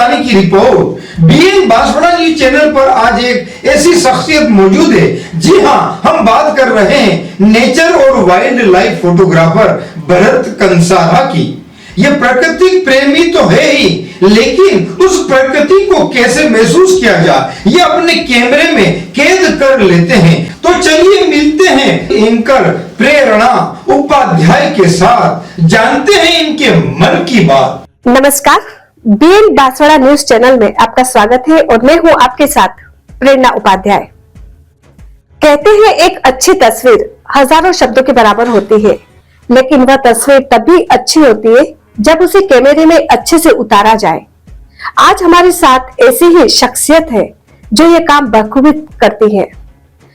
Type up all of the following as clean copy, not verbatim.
सुल्तानी की रिपोर्ट। BN Banswara news channel पर आज एक ऐसी शख्सियत मौजूद है। जी हाँ, हम बात कर रहे हैं नेचर और wild life photographer Bharat Kansara की। ये प्रकृति प्रेमी तो है ही, लेकिन उस प्रकृति को कैसे महसूस किया जाए ये अपने कैमरे में कैद कर लेते हैं। तो चलिए मिलते हैं एंकर प्रेरणा उपाध्याय के साथ, जानते हैं इनके मन की बात। नमस्कार, बीएन बांसवाड़ा न्यूज चैनल में आपका स्वागत है और मैं हूं आपके साथ प्रेरणा उपाध्याय। कहते हैं एक अच्छी तस्वीर हजारों शब्दों के बराबर होती है, लेकिन वह तस्वीर तभी अच्छी होती है जब उसे कैमरे में अच्छे से उतारा जाए। आज हमारे साथ ऐसी ही शख्सियत है जो ये काम बखूबी करती है।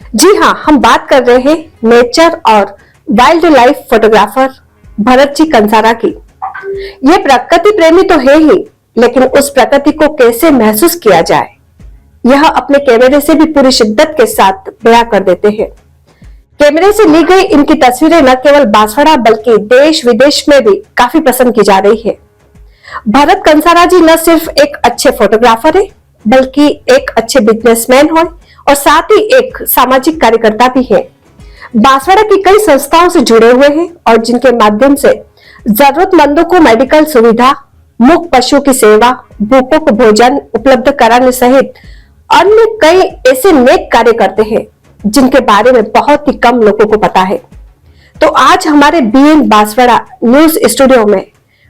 जी हाँ, हम बात कर रहे हैं नेचर और wild life photographer Bharat ji Kansara की। ये प्रकृति प्रेमी तो है ही, लेकिन उस प्रकृति को कैसे महसूस किया जाए यह अपने कैमरे से भी पूरी शिद्दत के साथ बयां कर देते हैं। कैमरे से ली गई इनकी तस्वीरें न केवल बांसवाड़ा बल्कि देश विदेश में भी काफी पसंद की जा रही है। भरत कंसारा जी न सिर्फ एक अच्छे फोटोग्राफर है, बल्कि एक अच्छे बिजनेसमैन है और साथ ही एक सामाजिक कार्यकर्ता भी है। बांसवाड़ा की कई संस्थाओं से जुड़े हुए हैं और जिनके माध्यम से जरूरतमंदों को मेडिकल सुविधा, मूक पशु की सेवा, भूखों को भोजन उपलब्ध कराने सहित अन्य कई ऐसे नेक कार्य करते हैं जिनके बारे में बहुत ही कम लोगों को पता है। तो आज हमारे बीएन बांसवाड़ा न्यूज स्टूडियो में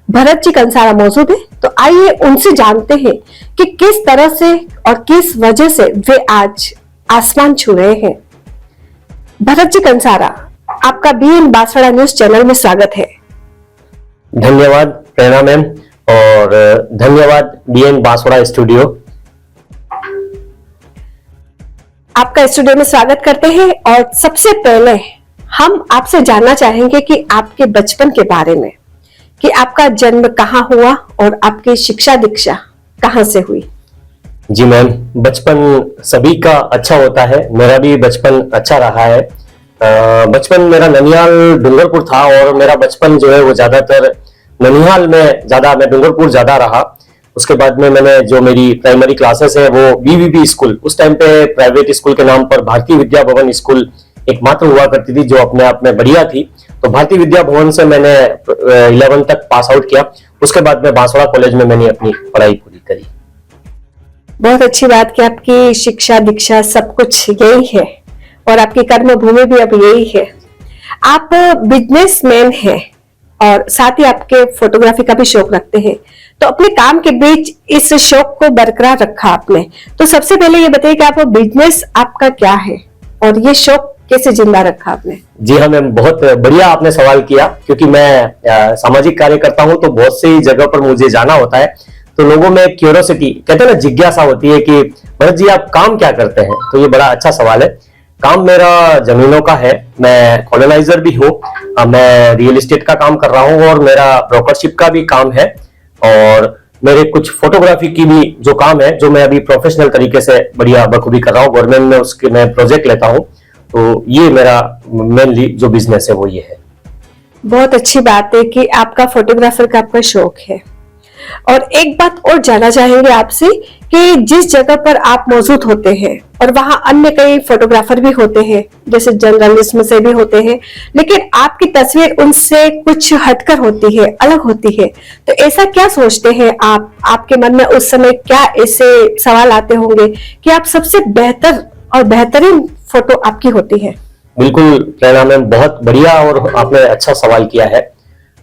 भरत जी कंसारा मौजूद है। तो आइए उनसे जानते हैं कि किस तरह से और किस वजह से वे आज आसमान छू रहे हैं। भरत जी कंसारा, आपका बीएन बांसवाड़ा न्यूज चैनल में स्वागत है। धन्यवाद प्रेरणा मैम और धन्यवाद बीएन बांसवाड़ा स्टूडियो। आपका स्टूडियो में स्वागत करते हैं और सबसे पहले हम आपसे जानना चाहेंगे कि आपके बचपन के बारे में, कि आपका जन्म कहाँ हुआ और आपकी शिक्षा दीक्षा कहाँ से हुई। जी मैम, बचपन सभी का अच्छा होता है, मेरा भी बचपन अच्छा रहा है। बचपन मेरा ननिहाल डूंगरपुर था और मेरा बचपन जो है वो ज्यादातर ननिहाल में मैं डूंगरपुर ज्यादा रहा। उसके बाद में मैंने जो मेरी प्राइमरी क्लासेस है वो बीवीबी स्कूल, उस टाइम पे प्राइवेट स्कूल के नाम पर भारतीय विद्या भवन स्कूल एकमात्र हुआ करती थी जो अपने आप में बढ़िया थी। तो भारतीय विद्या भवन से मैंने 11 तक पास आउट किया। उसके बाद में बांसवाड़ा कॉलेज में मैंने अपनी पढ़ाई पूरी करी। बहुत अच्छी बात कि आपकी शिक्षा दीक्षा सब कुछ यही है और आपकी कर्म भूमि भी अब यही है। आप बिजनेसमैन हैं और साथ ही आपके फोटोग्राफी का भी शौक रखते हैं, तो अपने काम के बीच इस शौक को बरकरार रखा आपने। तो सबसे पहले ये बताइए कि आप बिजनेस आपका क्या है और ये शौक कैसे जिंदा रखा आपने। जी हाँ मैम, बहुत बढ़िया आपने सवाल किया, क्योंकि मैं सामाजिक कार्य करता हूँ तो बहुत सी जगह पर मुझे जाना होता है। तो लोगों में क्यूरियोसिटी, कहते हैं ना, जिज्ञासा होती है कि भरत जी आप काम क्या करते हैं। तो ये बड़ा अच्छा सवाल है। काम मेरा जमीनों का है, मैं कॉलोनाइजर भी हूँ, मैं रियल एस्टेट का काम कर रहा हूँ और मेरा ब्रोकरशिप का भी काम है और मेरे कुछ फोटोग्राफी की भी जो काम है जो मैं अभी प्रोफेशनल तरीके से बढ़िया बखूबी कर रहा हूँ। गवर्नमेंट में उसके मैं प्रोजेक्ट लेता हूँ। तो ये मेरा मेनली जो बिजनेस है वो ये है। बहुत अच्छी बात है कि आपका फोटोग्राफर का आपका शौक है। और एक बात और जानना चाहेंगे आपसे कि जिस जगह पर आप मौजूद होते हैं और वहां अन्य कई फोटोग्राफर भी होते हैं, जैसे जर्नलिज्म से भी होते हैं, लेकिन आपकी तस्वीर उनसे कुछ हटकर होती है, अलग होती है। तो ऐसा क्या सोचते हैं आप? आपके मन में उस समय क्या ऐसे सवाल आते होंगे कि आप सबसे बेहतर और बेहतरीन फोटो आपकी होती है? बिल्कुल प्रेरणा मैम, बहुत बढ़िया और आपने अच्छा सवाल किया है।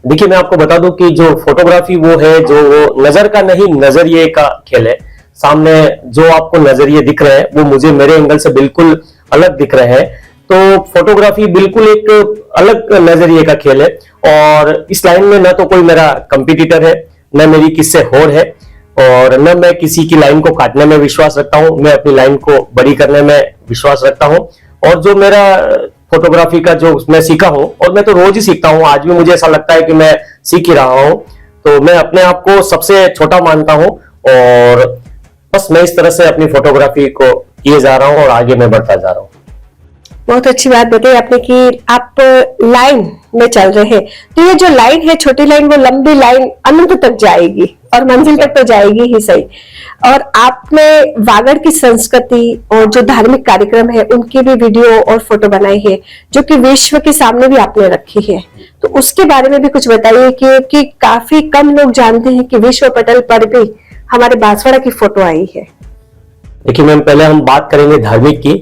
देखिए, मैं आपको बता दूं कि जो फोटोग्राफी वो है जो वो नजर का नहीं, नजरिए का खेल है। सामने जो आपको नजरिए दिख रहे हैं वो मुझे मेरे एंगल से बिल्कुल अलग दिख रहे हैं। तो फोटोग्राफी बिल्कुल एक अलग नजरिए का खेल है और इस लाइन में न तो कोई मेरा कंपटीटर है, न मेरी किससे होड़ है और न मैं किसी की लाइन को काटने में विश्वास रखता हूं। मैं अपनी लाइन को बड़ी करने में विश्वास रखता हूं और जो मेरा फोटोग्राफी का जो मैं सीखा हूं, और मैं तो रोज ही सीखता हूं, आज भी मुझे ऐसा लगता है कि मैं सीख ही रहा हूं। तो मैं अपने आप को सबसे छोटा मानता हूं और बस मैं इस तरह से अपनी फोटोग्राफी को किए जा रहा हूं और आगे मैं बढ़ता जा रहा हूं। बहुत अच्छी बात बताई आपने कि आप लाइन में चल रहे हैं। तो ये जो लाइन है, छोटी लाइन, वो लंबी लाइन अनंत तक जाएगी, और मंजिल तक तो जाएगी ही सही। और आपने वागड़ की संस्कृति और जो धार्मिक कार्यक्रम है उनकी भी वीडियो और फोटो बनाई है, जो कि विश्व के सामने भी आपने रखी है। तो उसके बारे में भी कुछ बताइए कि काफी कम लोग जानते हैं कि विश्व पटल पर भी हमारे बांसवाड़ा की फोटो आई है। देखिए मैम, पहले हम बात करेंगे धार्मिक की।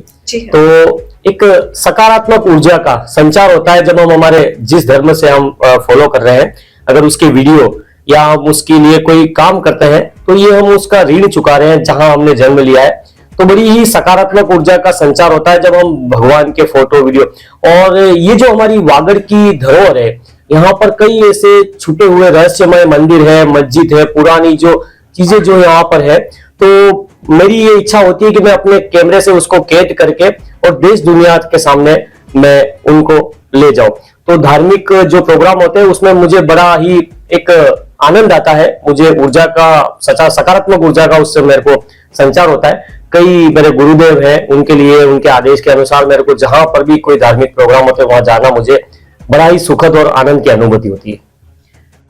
तो एक सकारात्मक ऊर्जा का संचार होता है जब हम हमारे जिस धर्म से हम फॉलो कर रहे हैं, अगर उसकी वीडियो या हम उसके लिए कोई काम करते हैं तो ये हम उसका ऋण चुका रहे हैं जहां हमने जन्म लिया है। तो बड़ी ही सकारात्मक ऊर्जा का संचार होता है जब हम भगवान के फोटो वीडियो, और ये जो हमारी वागड़ की धरोहर है, यहाँ पर कई ऐसे छुपे हुए रहस्यमय मंदिर है, मस्जिद है, पुरानी जो चीजें जो यहाँ पर है, तो मेरी ये इच्छा होती है कि मैं अपने कैमरे से उसको कैद करके और देश दुनिया के सामने मैं उनको ले जाऊं। तो धार्मिक जो प्रोग्राम होते हैं उसमें मुझे बड़ा ही एक आनंद आता है, मुझे ऊर्जा का सकारात्मक ऊर्जा का उससे मेरे को संचार होता है। कई मेरे गुरुदेव हैं, उनके लिए उनके आदेश के अनुसार मेरे को जहां पर भी कोई धार्मिक प्रोग्राम होते हैं वहां जाना मुझे बड़ा ही सुखद और आनंद की अनुभूति होती है।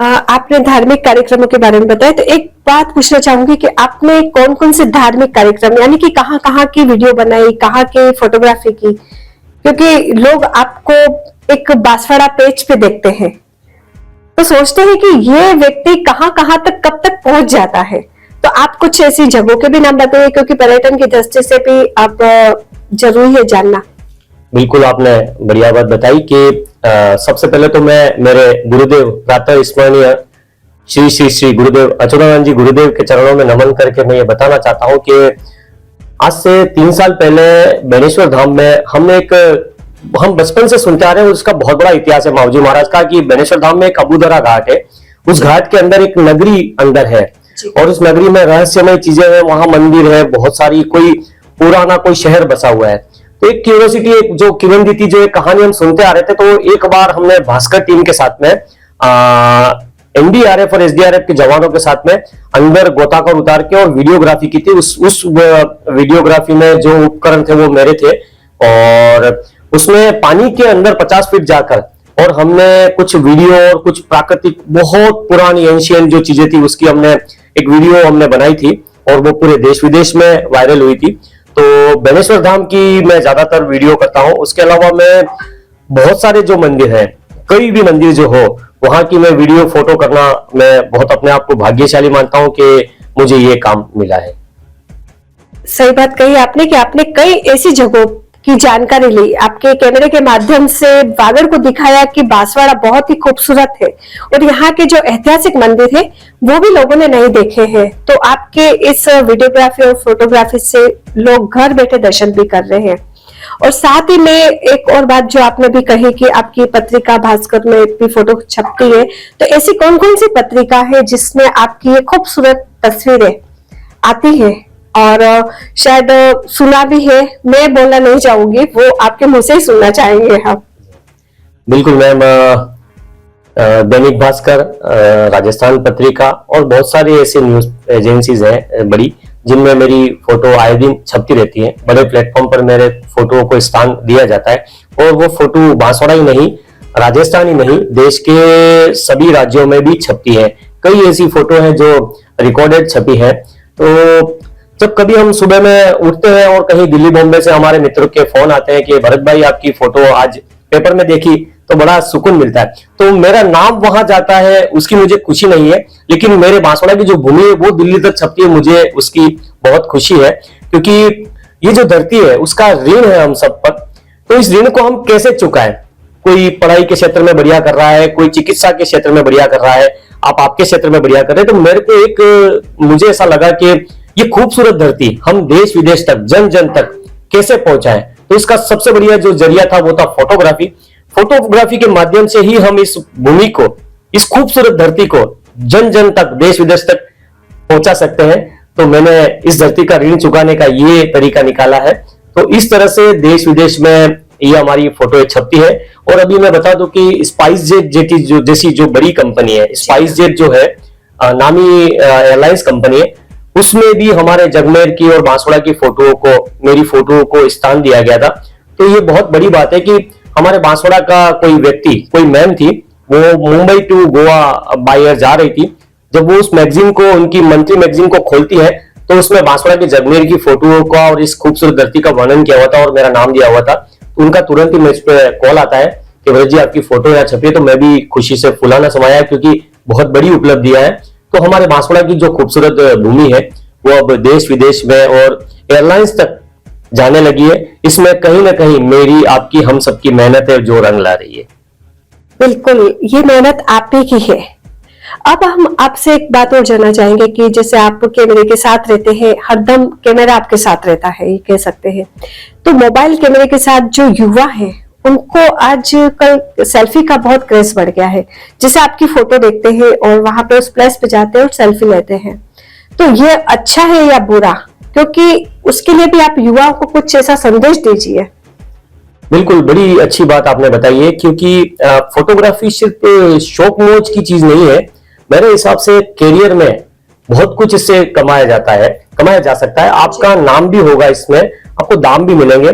आपने धार्मिक कार्यक्रमों के बारे में बताया, तो एक बात पूछना चाहूंगी कि आपने कौन कौन से धार्मिक कार्यक्रम, यानी कि कहाँ कहाँ की वीडियो बनाई, कहाँ की फोटोग्राफी की? क्योंकि लोग आपको एक बांसवाड़ा पेज पे देखते हैं तो सोचते हैं कि ये व्यक्ति कहाँ कहाँ तक कब तक पहुंच जाता है। तो आप कुछ ऐसी जगहों के भी नाम बताइए, क्योंकि पर्यटन की दृष्टि से भी आप जरूरी है जानना। बिल्कुल, आपने बढ़िया बात बताई कि सबसे पहले तो मैं मेरे गुरुदेव प्रातः स्मरणीय श्री श्री श्री गुरुदेव अच्युतानंद जी गुरुदेव के चरणों में नमन करके मैं ये बताना चाहता हूँ कि आज से 3 साल पहले बेनेश्वर धाम में हम बचपन से सुनते आ रहे हैं, उसका बहुत बड़ा इतिहास है मावजी महाराज का, कि बेनेश्वर धाम में एक अबूदरा घाट है, उस घाट के अंदर एक नगरी अंदर है और उस नगरी में रहस्यमय चीजें हैं, वहां मंदिर है बहुत सारी, कोई पुराना कोई शहर बसा हुआ है। तो एक क्यूरियोसिटी, एक जो किवंदिती, जो एक कहानी हम सुनते आ रहे थे, तो एक बार हमने भास्कर टीम के साथ में एनडीआरएफ और एसडीआरएफ के जवानों के साथ में अंदर गोताखोर उतार के और वीडियोग्राफी की थी। उस वीडियोग्राफी में जो उपकरण थे वो मेरे थे, और उसमें पानी के अंदर 50 फीट जाकर और हमने कुछ वीडियो और कुछ प्राकृतिक बहुत पुरानी एंशियंट जो चीजें थी उसकी हमने एक वीडियो हमने बनाई थी और वो पूरे देश विदेश में वायरल हुई थी। तो बेनेश्वर धाम की मैं ज्यादातर वीडियो करता हूं। उसके अलावा मैं बहुत सारे जो मंदिर हैं, कोई भी मंदिर जो हो वहां की मैं वीडियो फोटो करना, मैं बहुत अपने आप को भाग्यशाली मानता हूं कि मुझे ये काम मिला है। सही बात कही आपने कि आपने कई ऐसी जगहों की जानकारी ली, आपके कैमरे के माध्यम से वागड़ को दिखाया कि बांसवाड़ा बहुत ही खूबसूरत है और यहाँ के जो ऐतिहासिक मंदिर है वो भी लोगों ने नहीं देखे हैं। तो आपके इस वीडियोग्राफी और फोटोग्राफी से लोग घर बैठे दर्शन भी कर रहे हैं। और साथ ही में एक और बात जो आपने भी कही कि आपकी पत्रिका भास्कर में भी फोटो छपती है, तो ऐसी कौन कौन सी पत्रिका है जिसमें आपकी ये खूबसूरत तस्वीरें आती है? और शायद सुना भी है, मैं बोलना नहीं चाहूंगी, वो आपके मुंह से ही सुनना चाहेंगे हम। बिल्कुल मैम, दैनिक भास्कर, राजस्थान पत्रिका और बहुत सारी ऐसी न्यूज एजेंसीज हैं बड़ी, जिनमें मेरी फोटो आए दिन छपती रहती है। बड़े प्लेटफॉर्म पर मेरे फोटो को स्थान दिया जाता है और वो फोटो बांसवाड़ा ही नहीं, राजस्थान ही नहीं, देश के सभी राज्यों में भी छपती है। कई ऐसी फोटो है जो रिकॉर्डेड छपी है। तो जब कभी हम सुबह में उठते हैं और कहीं दिल्ली बॉम्बे से हमारे मित्रों के फोन आते हैं कि भरत भाई आपकी फोटो आज पेपर में देखी, तो बड़ा सुकून मिलता है। तो मेरा नाम वहां जाता है, उसकी मुझे खुशी नहीं है, लेकिन मेरे बांसवाड़ा की जो भूमि है वो दिल्ली तक छपती है, मुझे उसकी बहुत खुशी है, क्योंकि ये जो धरती है उसका ऋण है हम सब पर। तो इस ऋण को हम कैसे चुकाएं? कोई पढ़ाई के क्षेत्र में बढ़िया कर रहा है, कोई चिकित्सा के क्षेत्र में बढ़िया कर रहा है, आप आपके क्षेत्र में बढ़िया कर रहे हैं। तो मेरे को मुझे ऐसा लगा कि ये खूबसूरत धरती हम देश विदेश तक, जन जन तक कैसे पहुंचाएं। तो इसका सबसे बढ़िया जो जरिया था वो था फोटोग्राफी। फोटोग्राफी के माध्यम से ही हम इस भूमि को, इस खूबसूरत धरती को जन जन तक, देश विदेश तक पहुंचा सकते हैं। तो मैंने इस धरती का ऋण चुकाने का ये तरीका निकाला है। तो इस तरह से देश विदेश में ये हमारी फोटो छपती है। और अभी मैं बता दूं कि स्पाइस जेट जैसी जो बड़ी कंपनी है, स्पाइस जेट जो है नामी एयरलाइंस कंपनी है, उसमें भी हमारे जगमेर की और बांसवाड़ा की फोटो को, मेरी फोटो को स्थान दिया गया था। तो ये बहुत बड़ी बात है कि हमारे बांसवाड़ा का कोई व्यक्ति, कोई मैम थी, वो Mumbai to Goa by air जा रही थी, जब वो उस मैगजीन को, उनकी मंथली मैगजीन को खोलती है, तो उसमें बांसवाड़ा के जगमेर की फोटो का और इस खूबसूरत धरती का वर्णन किया हुआ था और मेरा नाम दिया हुआ था। तो उनका तुरंत ही मुझ पे कॉल आता है कि भरत जी आपकी फोटो यहाँ छपी है। तो मैं भी खुशी से फुलाना समाया, क्योंकि बहुत बड़ी उपलब्धियां है। तो हमारे बांसवाड़ा की जो खूबसूरत भूमि है वो अब देश विदेश में और एयरलाइंस तक जाने लगी है। इसमें कहीं ना कहीं मेरी, आपकी, हम सबकी मेहनत है जो रंग ला रही है। बिल्कुल, ये मेहनत आप ही की है। अब हम आपसे एक बात और जानना चाहेंगे कि जैसे आप कैमरे के साथ रहते हैं, हरदम कैमरा आपके साथ रहता है, ये कह सकते हैं, तो मोबाइल कैमरे के साथ जो युवा है उनको आजकल सेल्फी का बहुत क्रेज बढ़ गया है। जैसे आपकी फोटो देखते हैं और वहां पे उस प्लेस पे जाते हैं और सेल्फी लेते हैं, तो ये अच्छा है या बुरा? क्योंकि उसके लिए भी आप युवाओं को कुछ ऐसा संदेश दीजिए। बिल्कुल, बड़ी अच्छी बात आपने बताई है, क्योंकि फोटोग्राफी सिर्फ शौक मौज की चीज नहीं है। मेरे हिसाब से करियर में बहुत कुछ इससे कमाया जा सकता है। आपका नाम भी होगा, इसमें आपको दाम भी मिलेंगे।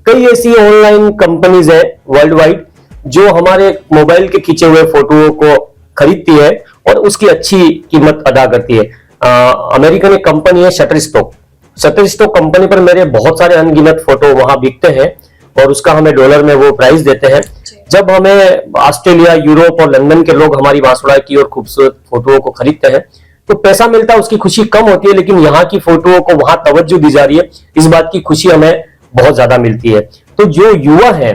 कई ऐसी ऑनलाइन कंपनीज है वर्ल्ड वाइड जो हमारे मोबाइल के खींचे हुए फोटो को खरीदती है और उसकी अच्छी कीमत अदा करती है। अमेरिकन एक कंपनी है शटरस्टॉक कंपनी पर मेरे बहुत सारे अनगिनत फोटो वहां बिकते हैं और उसका हमें डॉलर में वो प्राइस देते हैं। जब हमें ऑस्ट्रेलिया, यूरोप और लंदन के लोग हमारी बांसवाड़ा की और खूबसूरत फोटोओं को खरीदते हैं तो पैसा मिलता है, उसकी खुशी कम होती है, लेकिन यहाँ की फोटोओं को वहां तवज्जो दी जा रही है, इस बात की खुशी हमें बहुत ज्यादा मिलती है। तो जो युवा है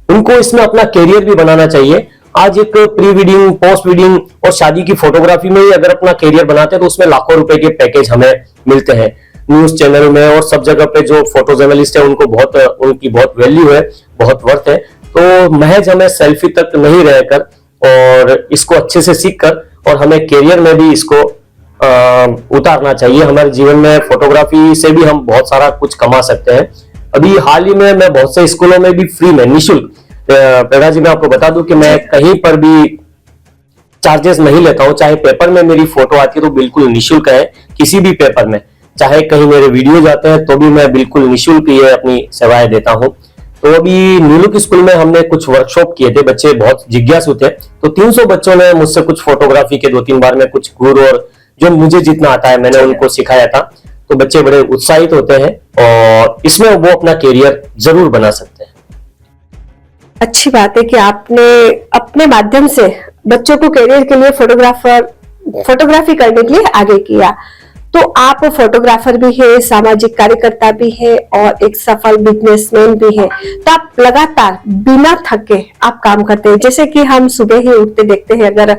उनको इसमें अपना कैरियर भी बनाना चाहिए। आज एक प्री वेडिंग, पोस्ट वेडिंग और शादी की फोटोग्राफी में ही अगर अपना कैरियर बनाते हैं तो उसमें लाखों रुपए के पैकेज हमें मिलते हैं। न्यूज चैनल में और सब जगह पे जो फोटो जर्नलिस्ट है उनकी बहुत वैल्यू है, बहुत वर्थ है। तो महज हमें सेल्फी तक नहीं रहकर और इसको अच्छे से सीख कर और हमें कैरियर में भी इसको उतारना चाहिए। हमारे जीवन में फोटोग्राफी से भी हम बहुत सारा कुछ कमा सकते हैं। अभी हाल ही में मैं बहुत से स्कूलों में भी फ्री में, निःशुल्क, प्रेरणा जी मैं आपको बता दूं कि मैं कहीं पर भी चार्जेस नहीं लेता हूं। चाहे पेपर में मेरी फोटो आती है तो बिल्कुल निःशुल्क है, किसी भी पेपर में, चाहे कहीं मेरे वीडियो जाते हैं तो भी मैं बिल्कुल निःशुल्क ये अपनी सेवाएं देता हूं। तो अभी नीलुक स्कूल में हमने कुछ वर्कशॉप किए थे, बच्चे बहुत जिज्ञासु थे, तो 300 बच्चों ने मुझसे कुछ फोटोग्राफी के 2-3 बार में कुछ गुर और जो मुझे जितना आता है मैंने उनको सिखाया था। तो बच्चे बड़े उत्साहित होते हैं और इसमें वो अपना कैरियर जरूर बना सकते हैं। अच्छी बात है कि आपने अपने माध्यम से बच्चों को करियर के लिए फोटोग्राफी करने के लिए आगे किया। तो आप फोटोग्राफर भी है, सामाजिक कार्यकर्ता भी है और एक सफल बिजनेसमैन भी है। तो आप लगातार बिना थके आप काम करते हैं। जैसे कि हम सुबह ही उठते देखते हैं, अगर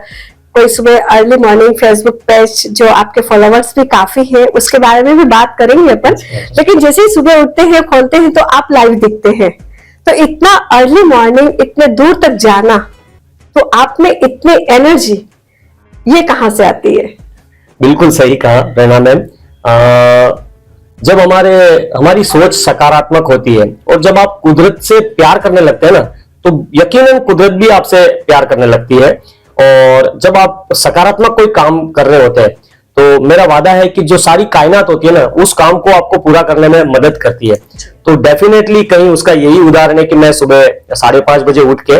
कोई सुबह अर्ली मॉर्निंग फेसबुक पेज जो आपके फॉलोवर्स भी काफी है उसके बारे में भी बात करेंगे अपन, लेकिन जैसे ही सुबह उठते हैं खोलते हैं तो आप लाइव दिखते हैं। तो इतना अर्ली मॉर्निंग, इतने दूर तक जाना, तो आप में इतनी एनर्जी ये कहां से आती है? बिल्कुल सही कहा रैना मैम। जब हमारी सोच सकारात्मक होती है और जब आप कुदरत से प्यार करने लगते हैं ना, तो यकीनन कुदरत भी आपसे प्यार करने लगती है। और जब आप सकारात्मक कोई काम कर रहे होते हैं तो मेरा वादा है कि जो सारी कायनात होती है ना, उस काम को आपको पूरा करने में मदद करती है। तो डेफिनेटली कहीं उसका यही उदाहरण है कि मैं सुबह 5:30 बजे उठ के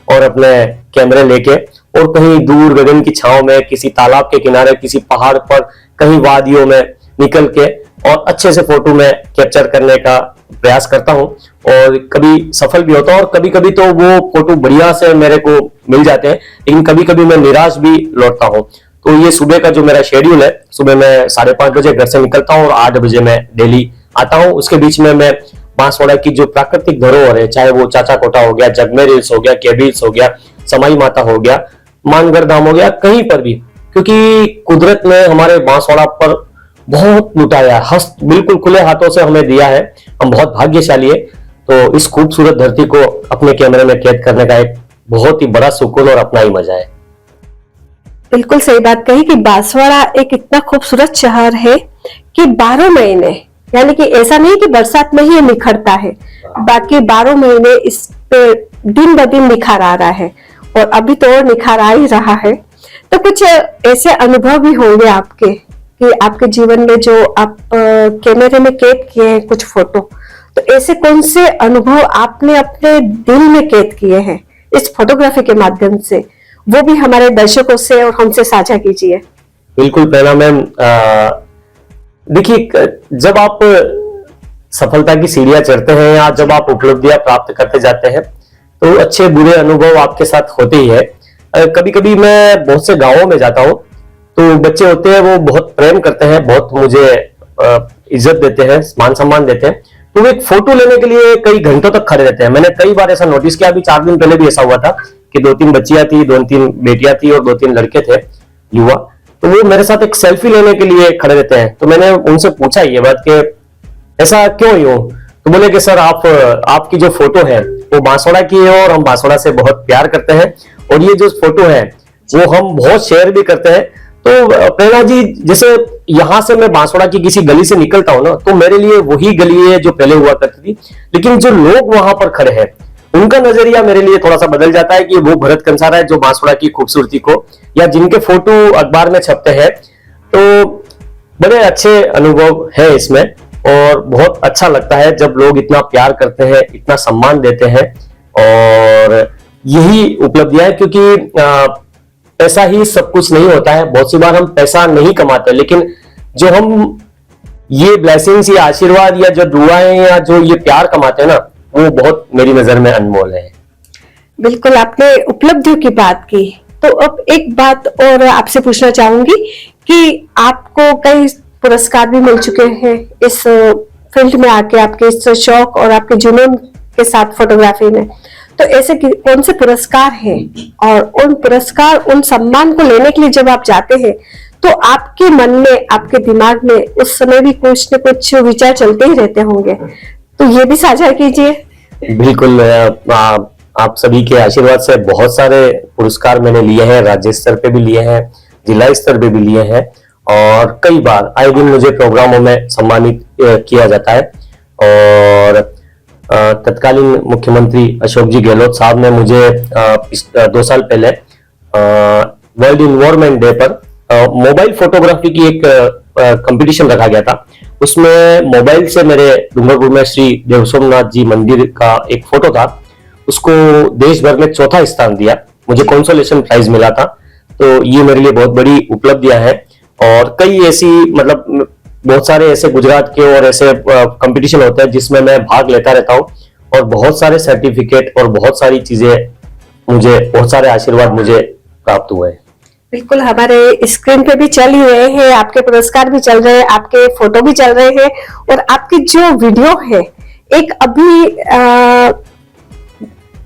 और अपने कैमरे लेके और कहीं दूर गगन की छांव में, किसी तालाब के किनारे, किसी पहाड़ पर, कहीं वादियों में निकल के और अच्छे से फोटो में कैप्चर करने का प्रयास करता हूं। और कभी सफल भी होता हूं और कभी कभी तो वो फोटो बढ़िया से मेरे को मिल जाते हैं, लेकिन कभी कभी मैं निराश भी लौटता हूं। तो ये सुबह का जो मेरा शेड्यूल है, सुबह मैं 5:30 बजे घर से निकलता हूं और 8 बजे मैं डेली आता हूं। उसके बीच में मैं बांसवाड़ा की जो प्राकृतिक धरोहर है, चाहे वो चाचा कोटा हो गया, जगमेर हिल्स हो गया, केबी हिल्स हो गया, समाई माता हो गया, मानगढ़ धाम हो गया, कहीं पर भी, क्योंकि कुदरत ने हमारे बांसवाड़ा पर बहुत लुटाया, बिल्कुल खुले हाथों से हमें दिया है। हम बहुत भाग्यशाली है। तो इस खूबसूरत धरती को अपने कैमरे में कैद करने का एक बहुत ही बड़ा सुकून और अपना ही मजा है। बिल्कुल सही बात कही कि बांसवाड़ा एक इतना खूबसूरत शहर है कि 12 महीने, यानी कि ऐसा नहीं कि बरसात में ही निखरता है, बाकी 12 महीने इस पे दिन ब दिन निखार आ रहा है और अभी तो और निखार आ ही रहा है। तो कुछ ऐसे अनुभव भी होंगे आपके कि आपके जीवन में जो आप कैमरे में कैद किए हैं कुछ फोटो, तो ऐसे कौन से अनुभव आपने अपने दिल में कैद किए हैं इस फोटोग्राफी के माध्यम से, वो भी हमारे दर्शकों से और हमसे साझा कीजिए। बिल्कुल प्रेरणा मैम, देखिए जब आप सफलता की सीढ़ियां चढ़ते हैं या जब आप उपलब्धियां प्राप्त करते जाते हैं तो अच्छे बुरे अनुभव आपके साथ होते ही है। कभी कभी मैं बहुत से गांवों में जाता हूँ तो बच्चे होते हैं वो बहुत प्रेम करते हैं, बहुत मुझे इज्जत देते हैं, मान सम्मान देते हैं, तो वो एक फोटो लेने के लिए कई घंटों तक खड़े रहते हैं। मैंने कई बार ऐसा नोटिस किया, अभी 4 दिन पहले भी ऐसा हुआ था कि 2-3 बच्चियां थी, 2-3 बेटियां थी और 2-3 लड़के थे युवा, तो वो मेरे साथ एक सेल्फी लेने के लिए खड़े रहते हैं। तो मैंने उनसे पूछा ये बात कि ऐसा क्यों यूं? तो बोले कि सर आपकी जो फोटो है वो बांसवाड़ा की है और हम बांसवाड़ा से बहुत प्यार करते हैं और ये जो फोटो है वो हम बहुत शेयर भी करते हैं। तो प्रेरणा जी, जैसे यहां से मैं बांसवाड़ा की किसी गली से निकलता हूं ना तो मेरे लिए वही गली है जो पहले हुआ करती थी, लेकिन जो लोग वहां पर खड़े हैं उनका नजरिया मेरे लिए थोड़ा सा बदल जाता है कि वो भरत कंसारा है जो बांसवाड़ा की खूबसूरती को या जिनके फोटो अखबार में छपते हैं। तो बड़े अच्छे अनुभव है इसमें और बहुत अच्छा लगता है जब लोग इतना प्यार करते हैं, इतना सम्मान देते हैं। और यही उपलब्धियां है, क्योंकि पैसा ही सब कुछ नहीं होता है। बहुत सी बार हम पैसा नहीं कमाते, लेकिन जो हम ये ब्लेसिंग्स, ये आशीर्वाद या जो दुआएं या जो ये प्यार कमाते हैं ना, वो बहुत मेरी नजर में अनमोल है। बिल्कुल, आपने उपलब्धियों की बात की, तो अब एक बात और आपसे पूछना चाहूंगी कि आपको कई पुरस्कार भी मिल चुके हैं इस फील्ड में आके, आपके इस शौक और आपके जुनून के साथ फोटोग्राफी में। तो ऐसे कौन से पुरस्कार हैं और उन पुरस्कार, उन सम्मान को लेने के लिए जब आप जाते हैं तो आपके मन में, आपके दिमाग में उस समय भी कुछ न कुछ विचार चलते ही रहते होंगे, तो ये भी साझा कीजिए। बिल्कुल, आप सभी के आशीर्वाद से बहुत सारे पुरस्कार मैंने लिए हैं, राज्य स्तर पे भी लिए हैं, जिला स्तर पे भी लिए हैं और कई बार आए दिन मुझे प्रोग्रामों में सम्मानित किया जाता है। और तत्कालीन मुख्यमंत्री अशोक जी गहलोत साहब ने मुझे 2 साल पहले वर्ल्ड इन्वायरमेंट डे पर मोबाइल फोटोग्राफी की एक कंपटीशन रखा गया था। उसमें मोबाइल से मेरे डूंगरपुर में श्री देव सोमनाथ जी मंदिर का एक फोटो था, उसको देश भर में 4था स्थान दिया, मुझे कंसोलेशन प्राइज मिला था। तो ये मेरे लिए बहुत बड़ी उपलब्धियां हैं और कई ऐसी, मतलब बहुत सारे ऐसे गुजरात के और ऐसे कंपटीशन होते हैं जिसमें मैं भाग लेता रहता हूँ और बहुत सारे सर्टिफिकेट और बहुत सारी चीजें, मुझे बहुत सारे आशीर्वाद मुझे प्राप्त हुए हैं। बिल्कुल, हमारे स्क्रीन पे भी चल ही रहे हैं, आपके पुरस्कार भी चल रहे हैं, आपके फोटो भी चल रहे हैं और आपकी जो वीडियो है, एक अभी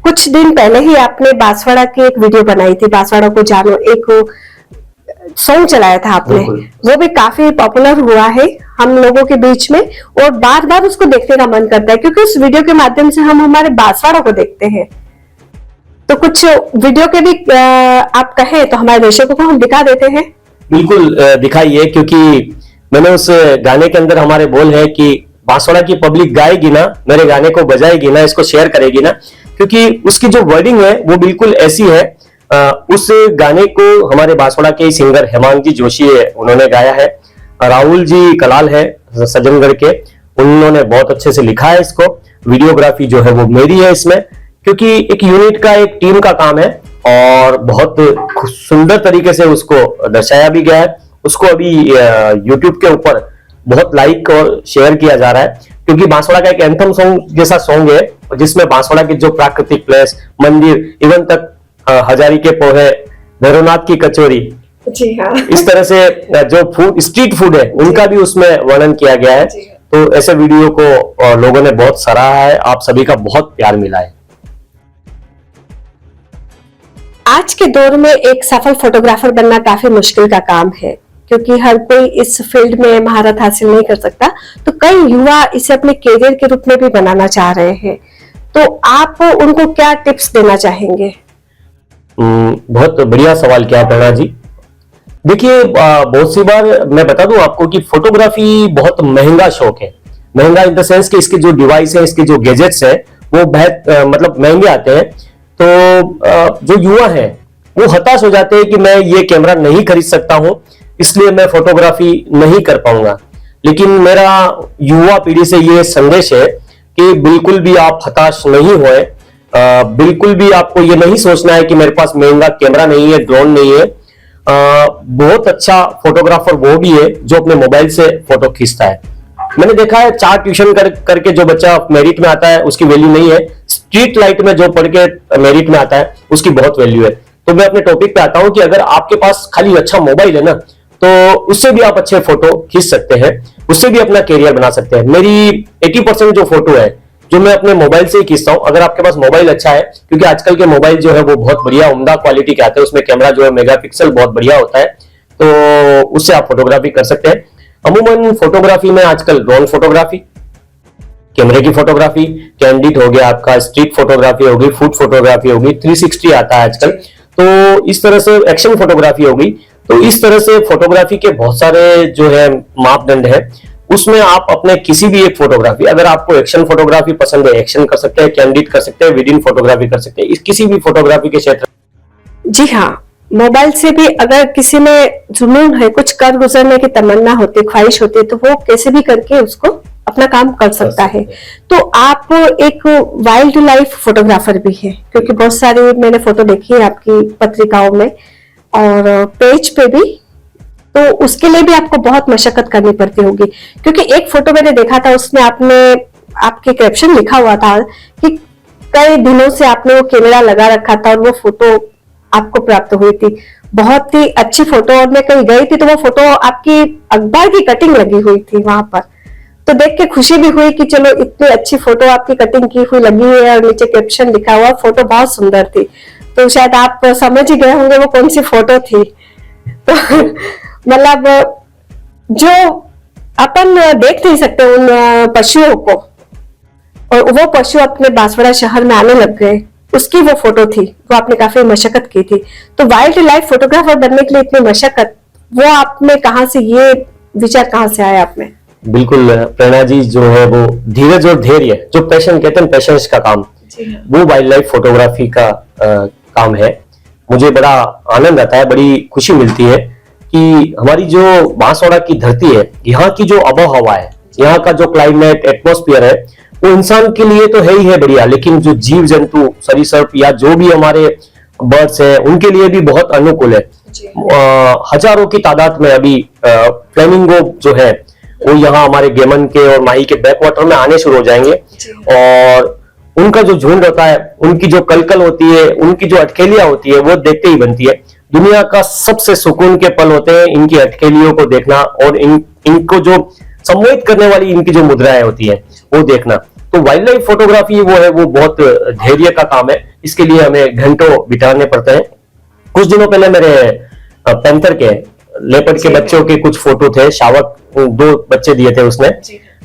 कुछ दिन पहले ही आपने बांसवाड़ा की एक वीडियो बनाई थी, बांसवाड़ा को जानो, एक सॉन्ग चलाया था आपने, वो भी काफी पॉपुलर हुआ है हम लोगों के बीच में और बार बार उसको देखने का मन करता है क्योंकि उस वीडियो के माध्यम से हम हमारे बांसवाड़ा को देखते हैं। तो कुछ वीडियो के भी आप कहें तो हमारे दर्शकों को हम दिखा देते हैं। बिल्कुल दिखाइए, क्योंकि मैंने उस गाने के अंदर हमारे बोल है कि बांसवाड़ा की पब्लिक गाएगी ना, मेरे गाने को बजाएगी ना, इसको शेयर करेगी ना, क्योंकि उसकी जो वर्डिंग है वो बिल्कुल ऐसी है। उस गाने को हमारे बांसवाड़ा के सिंगर हेमांग जी जोशी है, उन्होंने गाया है। राहुल जी कलाल है सज्जनगढ़ के, उन्होंने बहुत अच्छे से लिखा है इसको। वीडियोग्राफी जो है वो मेरी है इसमें, क्योंकि एक यूनिट का, एक टीम का काम है और बहुत सुंदर तरीके से उसको दर्शाया भी गया है। उसको अभी यूट्यूब के ऊपर बहुत लाइक और शेयर किया जा रहा है, क्योंकि बांसवाड़ा का एक एंथम सॉन्ग जैसा सॉन्ग है जिसमें बांसवाड़ा की जो प्राकृतिक प्लेस, मंदिर, इवन तक हजारी के पोहे, भैरवनाथ की कचौरी, जी हाँ, इस तरह से जो फूड, स्ट्रीट फूड है, उनका भी उसमें वर्णन किया गया है। तो ऐसे वीडियो को लोगों ने बहुत सराहा है, आप सभी का बहुत प्यार मिला है। आज के दौर में एक सफल फोटोग्राफर बनना काफी मुश्किल का काम है क्योंकि हर कोई इस फील्ड में महारत हासिल नहीं कर सकता, तो कई युवा इसे अपने करियर के रूप में भी बनाना चाह रहे हैं, तो आप उनको क्या टिप्स देना चाहेंगे? बहुत बढ़िया सवाल किया प्रेरणा जी। देखिए, बहुत सी बार मैं बता दूं आपको कि फोटोग्राफी बहुत महंगा शौक है। महंगा इन द सेंस कि इसके जो डिवाइस है, इसके जो गैजेट्स है वो बहुत मतलब महंगे आते हैं। तो जो युवा है वो हताश हो जाते हैं कि मैं ये कैमरा नहीं खरीद सकता हूं, इसलिए मैं फोटोग्राफी नहीं कर पाऊंगा। लेकिन मेरा युवा पीढ़ी से ये संदेश है कि बिल्कुल भी आप हताश नहीं होए, बिल्कुल भी आपको ये नहीं सोचना है कि मेरे पास महंगा कैमरा नहीं है, ड्रोन नहीं है। बहुत अच्छा फोटोग्राफर वो भी है जो अपने मोबाइल से फोटो खींचता है। मैंने देखा है 4 ट्यूशन करके जो बच्चा मेरिट में आता है उसकी वैल्यू नहीं है, स्ट्रीट लाइट में जो पढ़ के मेरिट में आता है उसकी बहुत वैल्यू है। तो मैं अपने टॉपिक पे आता हूं कि अगर आपके पास खाली अच्छा मोबाइल है ना, तो उससे भी आप अच्छे फोटो खींच सकते हैं, उससे भी अपना कैरियर बना सकते हैं। मेरी 80% जो फोटो है जो मैं अपने मोबाइल से ही खींचता हूं। अगर आपके पास मोबाइल अच्छा है, क्योंकि आजकल के मोबाइल जो है वो बहुत बढ़िया उम्दा क्वालिटी के आते हैं, उसमें कैमरा जो है मेगापिक्सल बहुत बढ़िया होता है, तो उससे आप फोटोग्राफी कर सकते हैं। अमूमन फोटोग्राफी में आजकल ड्रोन फोटोग्राफी, कैमरे की फोटोग्राफी, कैंडिड हो गया आपका, स्ट्रीट फोटोग्राफी होगी, फूड फोटोग्राफी होगी, 360 आता है आजकल, तो इस तरह से एक्शन फोटोग्राफी होगी। तो इस तरह से फोटोग्राफी के बहुत सारे जो है मापदंड है, उसमें आप अपने किसी भी एक फोटोग्राफी, अगर आपको एक्शन फोटोग्राफी पसंद है एक्शन कर सकते हैं, कैंडिड कर सकते हैं, विद इन फोटोग्राफी कर सकते हैं, इस किसी भी फोटोग्राफी के क्षेत्र। जी हाँ, मोबाइल से भी अगर किसी में जुनून है, कुछ कर गुजरने की तमन्ना होती है, ख्वाहिश होती है, तो वो कैसे भी करके उसको अपना काम कर सकता है। तो आप एक वाइल्ड लाइफ फोटोग्राफर भी है, क्योंकि बहुत सारी मैंने फोटो देखी है आपकी पत्रिकाओं में और पेज पे भी, तो उसके लिए भी आपको बहुत मशक्कत करनी पड़ती होगी। क्योंकि एक फोटो मैंने देखा था, उसमें आपने आपके कैप्शन लिखा हुआ था कि कई दिनों से आपने वो कैमरा लगा रखा था और वो फोटो आपको प्राप्त हुई थी। बहुत ही अच्छी फोटो, और मैं कहीं गई थी तो वो फोटो आपकी अखबार की कटिंग लगी हुई थी वहां पर, तो देख के खुशी भी हुई कि चलो इतनी अच्छी फोटो आपकी कटिंग की हुई लगी हुई है और नीचे कैप्शन लिखा हुआ, फोटो बहुत सुंदर थी। तो शायद आप समझ ही गए होंगे वो कौन सी फोटो थी। तो मतलब जो अपन देख नहीं सकते उन पशुओं को, और वो पशु अपने बांसवाड़ा शहर में आने लग गए, उसकी वो फोटो थी, वो आपने काफी मशक्कत की थी। तो वाइल्ड लाइफ फोटोग्राफर बनने के लिए इतनी मशक्कत, वो आप में कहां से, ये विचार कहां से आया आप में? बिल्कुल प्रेरणा जी, जो है वो धीरज और धैर्य, जो पैशन कहते हैं, पैशंस का काम, वो वाइल्ड लाइफ फोटोग्राफी का काम है। मुझे बड़ा आनंद आता है, बड़ी खुशी मिलती है कि हमारी जो बांसवाड़ा की धरती है, यहाँ की जो आबोहवा है, यहाँ का जो क्लाइमेट एटमॉस्फेयर है, वो इंसान के लिए तो है ही है बढ़िया, लेकिन जो जीव जंतु, सरीसृप या जो भी हमारे बर्ड्स हैं, उनके लिए भी बहुत अनुकूल है। हजारों की तादाद में अभी फ्लेमिंगो जो है वो यहाँ हमारे गेमन के और माही के बैक वाटर में आने शुरू हो जाएंगे, और उनका जो झुंड होता है, उनकी जो कलकल होती है, उनकी जो अटखेलियां होती है, वो देखते ही बनती है। दुनिया का सबसे सुकून के पल होते हैं इनकी अटखेलियों को देखना, और इनको जो सम्मोहित करने वाली इनकी जो मुद्राएं होती है वो देखना। तो वाइल्ड लाइफ फोटोग्राफी वो है, वो बहुत धैर्य का काम है, इसके लिए हमें घंटों बिताने पड़ते हैं। कुछ दिनों पहले मेरे पैंथर के, लेपर्ड के बच्चों के कुछ फोटो थे, शावक 2 बच्चे दिए थे उसने,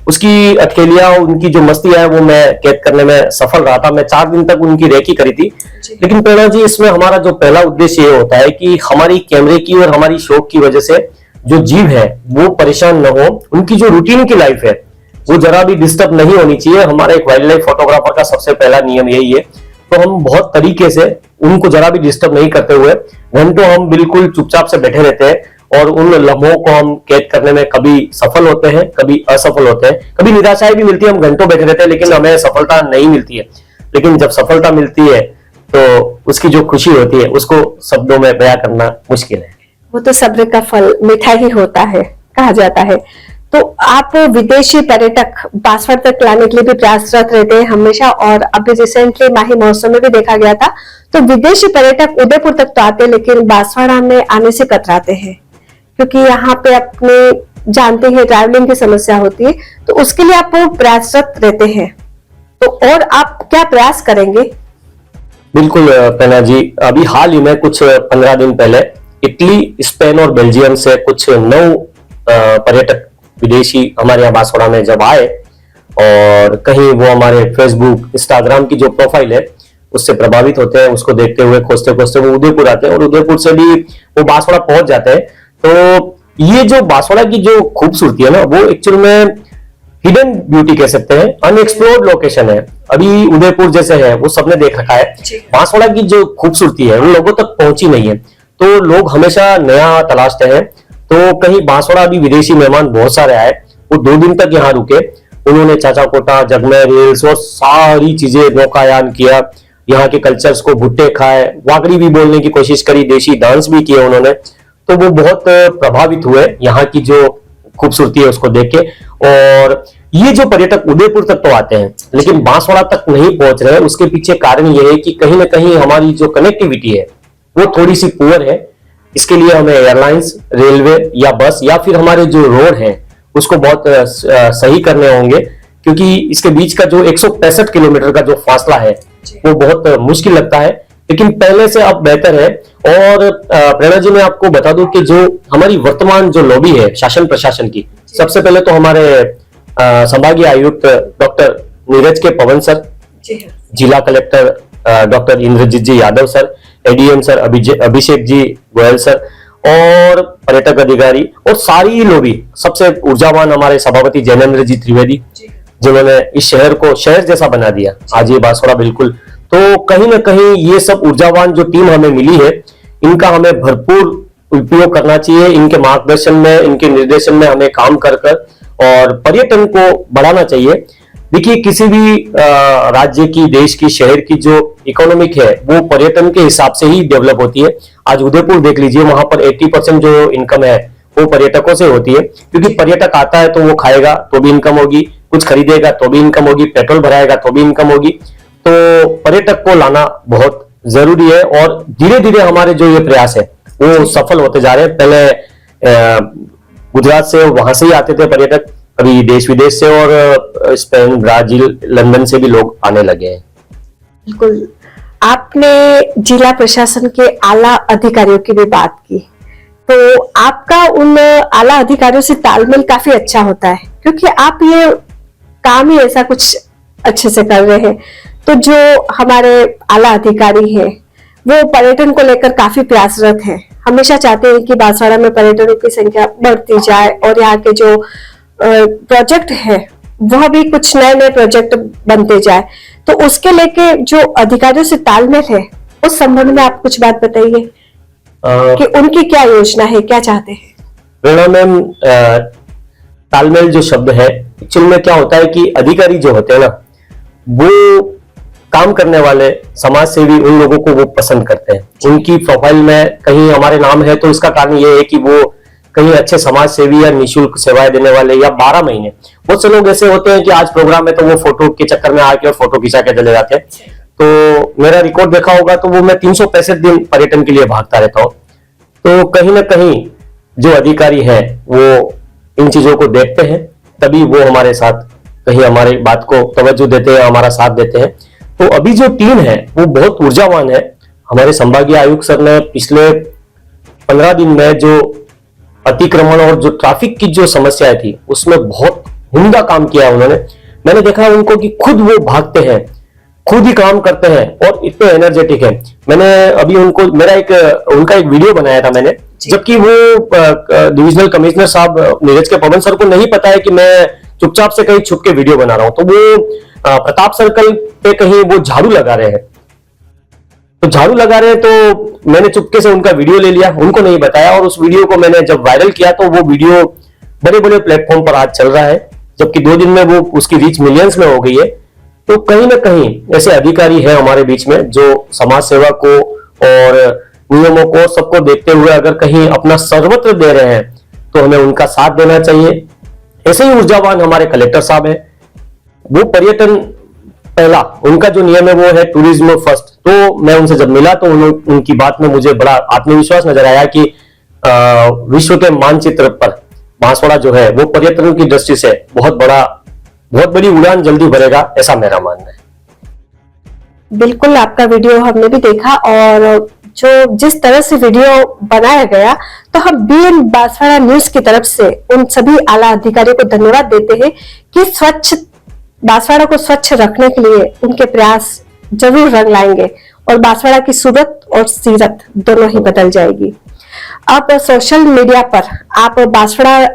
उसकी अटखेलिया, उनकी जो मस्ती है वो मैं कैद करने में सफल रहा था। मैं 4 दिन तक उनकी रेकी करी थी। लेकिन प्रेरणा जी, इसमें हमारा जो पहला उद्देश्य ये होता है कि हमारी कैमरे की और हमारी शौक की वजह से जो जीव है वो परेशान न हो, उनकी जो रूटीन की लाइफ है वो जरा भी डिस्टर्ब नहीं होनी चाहिए। हमारा एक वाइल्ड लाइफ फोटोग्राफर का सबसे पहला नियम यही है। तो हम बहुत तरीके से उनको जरा भी डिस्टर्ब नहीं करते हुए घंटों हम बिल्कुल चुपचाप से बैठे रहते हैं, और उन लम्हों को हम कैद करने में कभी सफल होते हैं, कभी असफल होते हैं, कभी निराशाएं भी मिलती है, हम घंटों बैठे रहते हैं लेकिन हमें सफलता नहीं मिलती है। लेकिन जब सफलता मिलती है तो उसकी जो खुशी होती है उसको शब्दों में बयां करना मुश्किल है। वो तो सब्र का फल मीठा ही होता है, कहा जाता है। तो आप विदेशी पर्यटक बांसवाड़ा तक लाने के लिए भी प्रयासरत रहते हैं हमेशा, और अभी रिसेंटली माही महोत्सव में भी देखा गया था, तो विदेशी पर्यटक उदयपुर तक तो आते हैं लेकिन बांसवाड़ा में आने से कतराते हैं, क्योंकि यहाँ पे अपने जानते हैं ट्रैवलिंग की समस्या होती है, तो उसके लिए आप प्रयासरत रहते हैं। तो और आप क्या प्रयास करेंगे? बिल्कुल प्रेरणा जी, अभी हाल ही में कुछ 15 दिन पहले इटली, स्पेन और बेल्जियम से कुछ 9 पर्यटक विदेशी हमारे यहाँ बांसवाड़ा में जब आए, और कहीं वो हमारे फेसबुक, इंस्टाग्राम की जो प्रोफाइल है उससे प्रभावित होते हैं, उसको देखते हुए खोजते खोजते वो उदयपुर आते हैं, और उदयपुर से भी वो बांसवाड़ा पहुंच जाते हैं। तो ये जो बांसवाड़ा की जो खूबसूरती है ना, वो एक्चुअल में हिडन ब्यूटी कह सकते हैं, अनएक्सप्लोर्ड लोकेशन है। अभी उदयपुर जैसे है वो सबने देख रखा है, बांसवाड़ा की जो खूबसूरती है वो लोगों तक पहुंची नहीं है, तो लोग हमेशा नया तलाशते हैं। तो कहीं बांसवाड़ा अभी विदेशी मेहमान बहुत सारे आए, वो 2 दिन तक यहाँ रुके, उन्होंने चाचा कोटा, जगमैर हिल्स और सारी चीजें नौकायान किया, यहाँ के कल्चर्स को भुट्टे खाए, वाकड़ी भी बोलने की कोशिश करी, देशी डांस भी किए उन्होंने। तो वो बहुत प्रभावित हुए यहाँ की जो खूबसूरती है उसको देख के। और ये जो पर्यटक उदयपुर तक तो आते हैं लेकिन बांसवाड़ा तक नहीं पहुंच रहे, उसके पीछे कारण ये है कि कहीं ना कहीं हमारी जो कनेक्टिविटी है वो थोड़ी सी पुअर है। इसके लिए हमें एयरलाइंस, रेलवे या बस या फिर हमारे जो रोड है उसको बहुत सही करने होंगे, क्योंकि इसके बीच का जो 165 किलोमीटर का जो फासला है वो बहुत मुश्किल लगता है, लेकिन पहले से अब बेहतर है। और प्रेरणा जी, मैं आपको बता दूं कि जो हमारी वर्तमान जो लॉबी है शासन प्रशासन की, सबसे पहले तो हमारे संभागीय आयुक्त डॉक्टर नीरज के पवन सर, जिला कलेक्टर डॉक्टर इंद्रजीत जी Yadav sir, ADM sir Abhishek ji Goyal sir, और पर्यटक अधिकारी और सारी लॉबी, सबसे ऊर्जावान हमारे सभापति जैनेन्द्र जी त्रिवेदी, जिन्होंने इस शहर को शहर जैसा बना दिया आज ये बांसवाड़ा बिल्कुल। तो कहीं ना कहीं ये सब ऊर्जावान जो टीम हमें मिली है, इनका हमें भरपूर उपयोग करना चाहिए। इनके मार्गदर्शन में, इनके निर्देशन में हमें काम कर और पर्यटन को बढ़ाना चाहिए। देखिए, किसी भी राज्य की, देश की, शहर की जो इकोनॉमिक है वो पर्यटन के हिसाब से ही डेवलप होती है। आज उदयपुर देख लीजिए, वहां पर 80% जो इनकम है वो पर्यटकों से होती है, क्योंकि पर्यटक आता है तो वो खाएगा तो भी इनकम होगी, कुछ खरीदेगा तो भी इनकम होगी, पेट्रोल भराएगा तो भी इनकम होगी। तो पर्यटक को लाना बहुत जरूरी है और धीरे धीरे हमारे जो ये प्रयास है वो सफल होते जा रहे हैं। पहले गुजरात से, वहां से ही आते थे पर्यटक, अभी देश विदेश से और स्पेन, ब्राजील, लंदन से भी लोग आने लगे हैं। बिल्कुल। आपने जिला प्रशासन के आला अधिकारियों की भी बात की, तो आपका उन आला अधिकारियों से तालमेल काफी अच्छा होता है, क्योंकि आप ये काम ही ऐसा कुछ अच्छे से कर रहे हैं। तो जो हमारे आला अधिकारी हैं वो पर्यटन को लेकर काफी प्रयासरत है, हमेशा चाहते हैं कि बांसवाड़ा में पर्यटकों की संख्या बढ़ती जाए और यहाँ के जो प्रोजेक्ट है वह भी कुछ नए नए प्रोजेक्ट बनते जाए। तो उसके लेके जो अधिकारियों से तालमेल है उस संबंध में आप कुछ बात बताइए कि उनकी क्या योजना है, क्या चाहते हैं? प्रेरणा मैम, तालमेल जो शब्द है, एक्चुअल में क्या होता है कि अधिकारी जो होते हैं ना, वो काम करने वाले समाज सेवी उन लोगों को वो पसंद करते हैं। उनकी प्रोफाइल में कहीं हमारे नाम है तो इसका कारण ये है कि वो कहीं अच्छे समाज सेवी या निःशुल्क सेवाएं देने वाले, या 12 महीने। बहुत से लोग ऐसे होते हैं कि आज प्रोग्राम है तो वो फोटो के चक्कर में आके और फोटो खिंचा के चले जाते हैं। तो मेरा रिकॉर्ड देखा होगा तो वो मैं 365 दिन पर्यटन के लिए भागता रहता हूँ। तो कहीं ना कहीं जो अधिकारी है वो इन चीजों को देखते हैं, तभी वो हमारे साथ कहीं हमारी बात को तवज्जो देते हैं, हमारा साथ देते हैं। तो अभी जो टीम है वो बहुत ऊर्जावान है। हमारे संभागीय आयुक्त सर ने पिछले 15 दिन में जो अतिक्रमण और जो ट्रैफिक की जो समस्याएं थी उसमें बहुत उम्दा काम किया है उन्होंने। मैंने देखा उनको कि खुद वो भागते हैं, खुद ही काम करते हैं और इतने एनर्जेटिक है। मैंने अभी उनको उनका एक वीडियो बनाया था मैंने, जबकि वो डिविजनल कमिश्नर साहब नीरज के पवन सर को नहीं पता है कि मैं चुपचाप से कहीं छुप के वीडियो बना रहा हूं। तो वो प्रताप सर्कल पे कहीं वो झाड़ू लगा रहे हैं, तो झाड़ू लगा रहे हैं तो मैंने चुपके से उनका वीडियो ले लिया, उनको नहीं बताया। और उस वीडियो को मैंने जब वायरल किया तो वो वीडियो बड़े बड़े प्लेटफॉर्म पर आज चल रहा है, जबकि 2 दिन में वो उसकी रीच मिलियंस में हो गई है। तो कहीं ना कहीं ऐसे अधिकारी है हमारे बीच में जो समाज सेवा को और नियमों को सबको देखते हुए अगर कहीं अपना सर्वत्र दे रहे हैं तो हमें उनका साथ देना चाहिए। ऐसे ही ऊर्जावान हमारे कलेक्टर साहब है, वो पर्यटन पहला, उनका जो नियम है वो है टूरिज्म फर्स्ट। तो मैं उनसे जब मिला तो उनकी बात में मुझे बड़ा आत्मविश्वास नजर आया कि विश्व के मानचित्र पर बांसवाड़ा जो है वो पर्यटन की दृष्टि से बहुत बड़ी उड़ान जल्दी भरेगा, ऐसा मेरा मानना है। बिल्कुल, आपका वीडियो हमने भी देखा और जिस तरह से वीडियो बनाया गया, तो हम बीएन बांसवाड़ा न्यूज की तरफ से उन सभी आला अधिकारियों को धन्यवाद देते हैं कि बांसवाड़ा को स्वच्छ रखने के लिए उनके प्रयास जरूर रंग लाएंगे और बांसवाड़ा की सूरत और सीरत दोनों ही बदल जाएगी। अब सोशल मीडिया पर आप बांसवाड़ा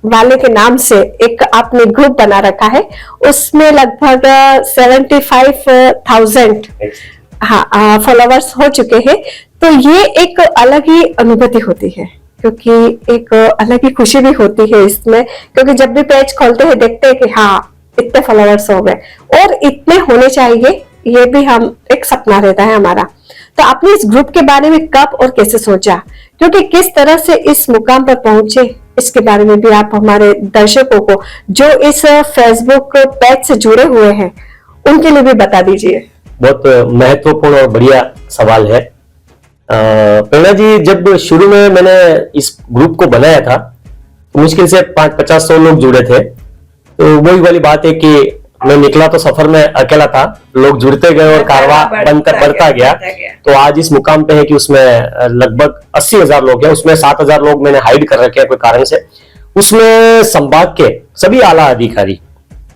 वाले के नाम से एक आपने ग्रुप बना रखा है, उसमें लगभग 75,000 फॉलोवर्स हो चुके हैं। तो ये एक अलग ही अनुभूति होती है, क्योंकि एक अलग ही खुशी भी होती है इसमें, क्योंकि जब भी पेज खोलते हैं देखते हैं कि हाँ इतने फॉलोवर्स हो गए और इतने होने चाहिए, ये भी हम एक सपना रहता है हमारा। तो आपने इस ग्रुप के बारे में कब और कैसे सोचा, क्योंकि किस तरह से इस मुकाम पर पहुंचे, इसके बारे में भी आप हमारे दर्शकों को जो इस फेसबुक पेज से जुड़े हुए हैं उनके लिए भी बता दीजिए। बहुत महत्वपूर्ण और बढ़िया सवाल है। प्रेरणा जी, जब शुरू में मैंने इस ग्रुप को बनाया था तो मुश्किल से 550-100 लोग जुड़े थे। तो वही वाली बात है कि मैं निकला तो सफर में अकेला था, लोग जुड़ते गए और कारवां बनकर बढ़ता गया। तो आज इस मुकाम पे है कि उसमें लगभग 80,000 लोग हैं। उसमें 7,000 लोग मैंने हाइड कर रखे हैं कोई कारण से। उसमें संभाग के सभी आला अधिकारी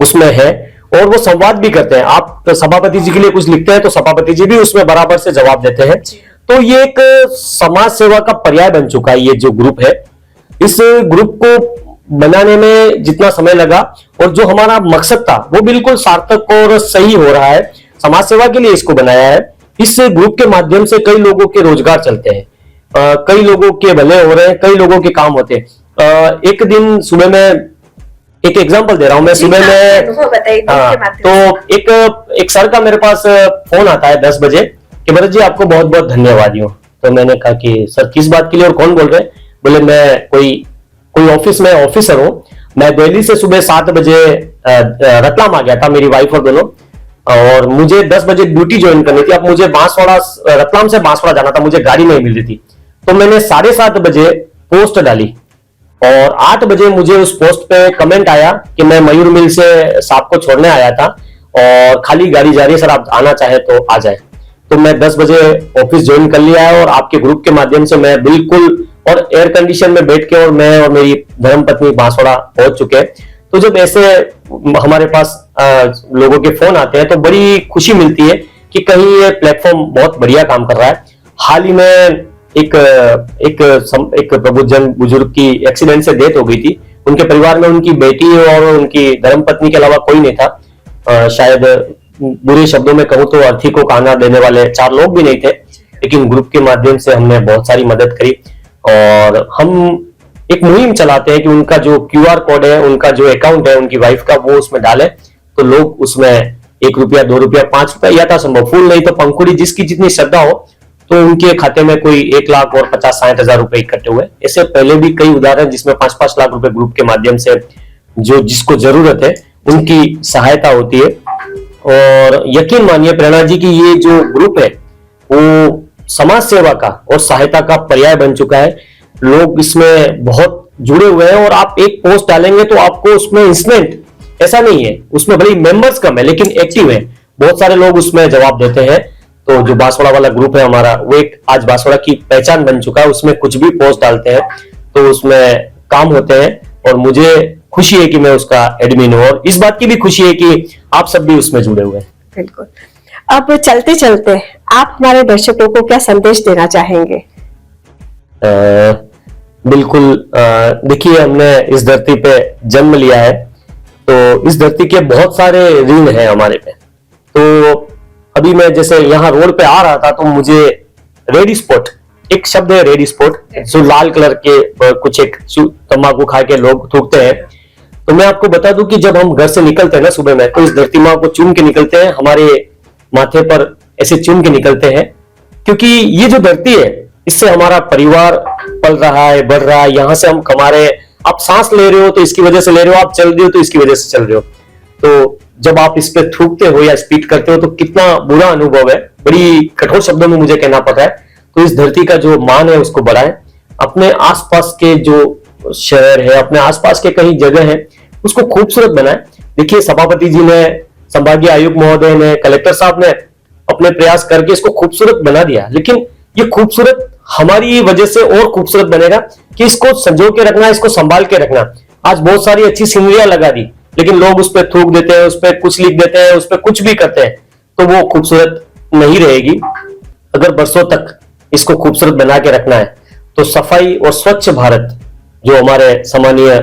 उसमें है और वो संवाद भी करते हैं। आप सभापति जी के लिए कुछ लिखते हैं तो सभापति जी भी उसमें बराबर से जवाब देते हैं। तो ये एक समाज सेवा का पर्याय बन चुका है ये जो ग्रुप है। इस ग्रुप को बनाने में जितना समय लगा और जो हमारा मकसद था वो बिल्कुल सार्थक और सही हो रहा है। समाज सेवा के लिए इसको बनाया है। इस ग्रुप के माध्यम से कई लोगों के रोजगार चलते हैं, कई लोगों के भले हो रहे हैं, कई लोगों के काम होते हैं। एक दिन सुबह में एक एग्जांपल दे रहा हूं मैं, सुबह में तो एक सर का मेरे पास फोन आता है 10 बजे कि भरत जी आपको बहुत बहुत धन्यवाद। तो मैंने कहा कि सर किस बात के लिए और कौन बोल रहे हैं? बोले मैं कोई ऑफिस में ऑफिसर हूं, मैं दिल्ली से सुबह 7 बजे रतलाम आ गया था, मेरी वाइफ और दोनों, और मुझे 10 बजे ड्यूटी ज्वाइन करनी थी। अब मुझे बांसवाड़ा, रतलाम से बांसवाड़ा जाना था, मुझे गाड़ी नहीं मिल रही थी। तो मैंने 7:30 बजे पोस्ट डाली और 8 बजे मुझे उस पोस्ट पे कमेंट आया कि मैं मयूर मिल से साहब को छोड़ने आया था और खाली गाड़ी जा रही है सर, आप आना चाहे तो आ जाए। तो मैं 10 बजे ऑफिस ज्वाइन कर लिया है और आपके ग्रुप के माध्यम से मैं बिल्कुल और एयर कंडीशन में बैठ के और मैं और मेरी धर्मपत्नी बांसवाड़ा पहुंच चुके हैं। तो जब ऐसे हमारे पास लोगों के फोन आते हैं तो बड़ी खुशी मिलती है कि कहीं ये प्लेटफॉर्म बहुत बढ़िया काम कर रहा है। हाल ही में एक प्रबुद्धजन बुजुर्ग की एक्सीडेंट से डेथ हो गई थी। उनके परिवार में उनकी बेटी और उनकी धर्मपत्नी के अलावा कोई नहीं था। शायद बुरे शब्दों में कहूं तो अर्थी को काना देने वाले 4 लोग भी नहीं थे, लेकिन ग्रुप के माध्यम से हमने बहुत सारी मदद करी और हम एक मुहिम चलाते हैं कि उनका जो QR कोड है, उनका जो अकाउंट है उनकी वाइफ का, वो उसमें डाले तो लोग उसमें 1 रुपया, 2 रुपया, 5 रुपया यथासंभव, फूल नहीं तो पंखुड़ी, जिसकी जितनी श्रद्धा हो, तो उनके खाते में कोई 1 लाख और 50-60 हजार रुपए इकट्ठे हुए। ऐसे पहले भी कई उदाहरण जिसमें 5-5 लाख रुपए ग्रुप के माध्यम से जो जिसको जरूरत है उनकी सहायता होती है। और यकीन मानिए प्रेरणा जी की ये जो ग्रुप है वो समाज सेवा का और सहायता का पर्याय बन चुका है। लोग इसमें बहुत जुड़े हुए हैं और आप एक पोस्ट डालेंगे तो आपको उसमें इंस्टेंट, ऐसा नहीं है उसमें भले मेंबर्स कम है लेकिन एक्टिव है, बहुत सारे लोग उसमें जवाब देते हैं। तो जो बांसवाड़ा वाला ग्रुप है हमारा, वो एक आज बांसवाड़ा की पहचान बन चुका है। उसमें कुछ भी पोस्ट डालते हैं तो उसमें काम होते हैं और मुझे खुशी है कि मैं उसका एडमिन हूं और इस बात की भी खुशी है कि आप सब भी उसमें जुड़े हुए हैं। बिल्कुल। अब चलते चलते आप हमारे दर्शकों को क्या संदेश देना चाहेंगे? बिल्कुल, देखिए हमने इस धरती पे जन्म लिया है तो इस धरती के बहुत सारे ऋण हैं हमारे पे। तो अभी मैं जैसे यहाँ रोड पे आ रहा था तो मुझे रेडी स्पॉट, एक शब्द है रेडी स्पॉट, जो लाल कलर के कुछ एक तंबाकू खा के लोग थूकते हैं। तो मैं आपको बता दूं कि जब हम घर से निकलते हैं ना सुबह में, तो इस धरती माँ को चूम के निकलते हैं, हमारे माथे पर ऐसे चूम के निकलते हैं, क्योंकि ये जो धरती है इससे हमारा परिवार पल रहा है, बढ़ रहा है, यहाँ से हम कमा रहे हैं। आप सांस ले रहे हो तो इसकी वजह से ले रहे हो, आप चल रहे हो तो इसकी वजह से चल रहे हो। तो जब आप इस पे थूकते हो या स्पीड करते हो तो कितना बुरा अनुभव है, बड़ी कठोर शब्दों में मुझे कहना पड़ रहा है। तो इस धरती का जो मान है उसको बढ़ाएं, अपने आसपास के जो शहर है, अपने आसपास के कई जगह है, उसको खूबसूरत बनाएं। देखिए सभापति जी ने, संभागीय आयुक्त महोदय ने, कलेक्टर साहब ने अपने प्रयास करके इसको खूबसूरत बना दिया, लेकिन ये खूबसूरत हमारी वजह से और खूबसूरत बनेगा कि इसको संजो के रखना, इसको संभाल के रखना। आज बहुत सारी अच्छी सीनरियां लगा दी, लेकिन लोग उस पर थूक देते हैं, उस पर कुछ लिख देते हैं, उस पर कुछ भी करते हैं, तो वो खूबसूरत नहीं रहेगी। अगर बरसों तक इसको खूबसूरत बना के रखना है तो सफाई और स्वच्छ भारत, जो हमारे सम्मानीय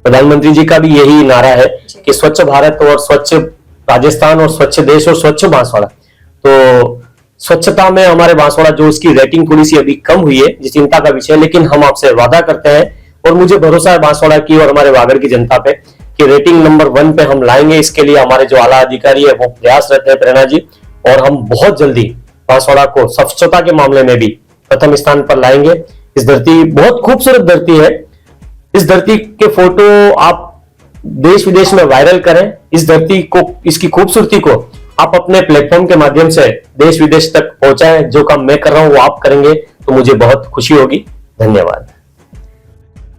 प्रधानमंत्री जी का भी यही नारा है कि स्वच्छ भारत और स्वच्छ राजस्थान और स्वच्छ देश और स्वच्छ बांसवाड़ा। तो स्वच्छता में हमारे बांसवाड़ा जो उसकी रेटिंग थोड़ी सी अभी कम हुई है, जिस चिंता का विषय, लेकिन हम आपसे वादा करते हैं और मुझे भरोसा है बांसवाड़ा की और हमारे वागड़ की जनता पे कि रेटिंग नंबर 1 पे हम लाएंगे। इसके लिए हमारे जो आला अधिकारी है वो प्रयासरत है प्रेरणा जी, और हम बहुत जल्दी बांसवाड़ा को स्वच्छता के मामले में भी प्रथम स्थान पर लाएंगे। इस धरती बहुत खूबसूरत धरती है। इस धरती के फोटो आप देश विदेश में वायरल करें। इस धरती को, इसकी खूबसूरती को आप अपने प्लेटफॉर्म के माध्यम से देश विदेश तक पहुंचाएं। जो काम मैं कर रहा हूं वो आप करेंगे तो मुझे बहुत खुशी होगी। धन्यवाद।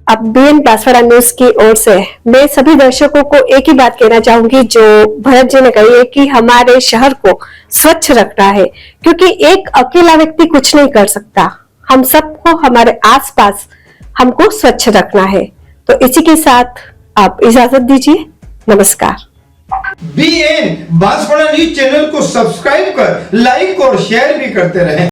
अब बीएन बांसवाड़ा न्यूज की ओर से मैं सभी दर्शकों को एक ही बात कहना चाहूंगी जो भरत जी ने कही है कि हमारे शहर को स्वच्छ रखना है, क्योंकि एक अकेला व्यक्ति कुछ नहीं कर सकता। हम सबको हमारे आसपास हमको स्वच्छ रखना है। तो इसी के साथ आप इजाजत दीजिए। नमस्कार। बीएन बांसवाड़ा न्यूज चैनल को सब्सक्राइब कर लाइक और शेयर भी करते रहें।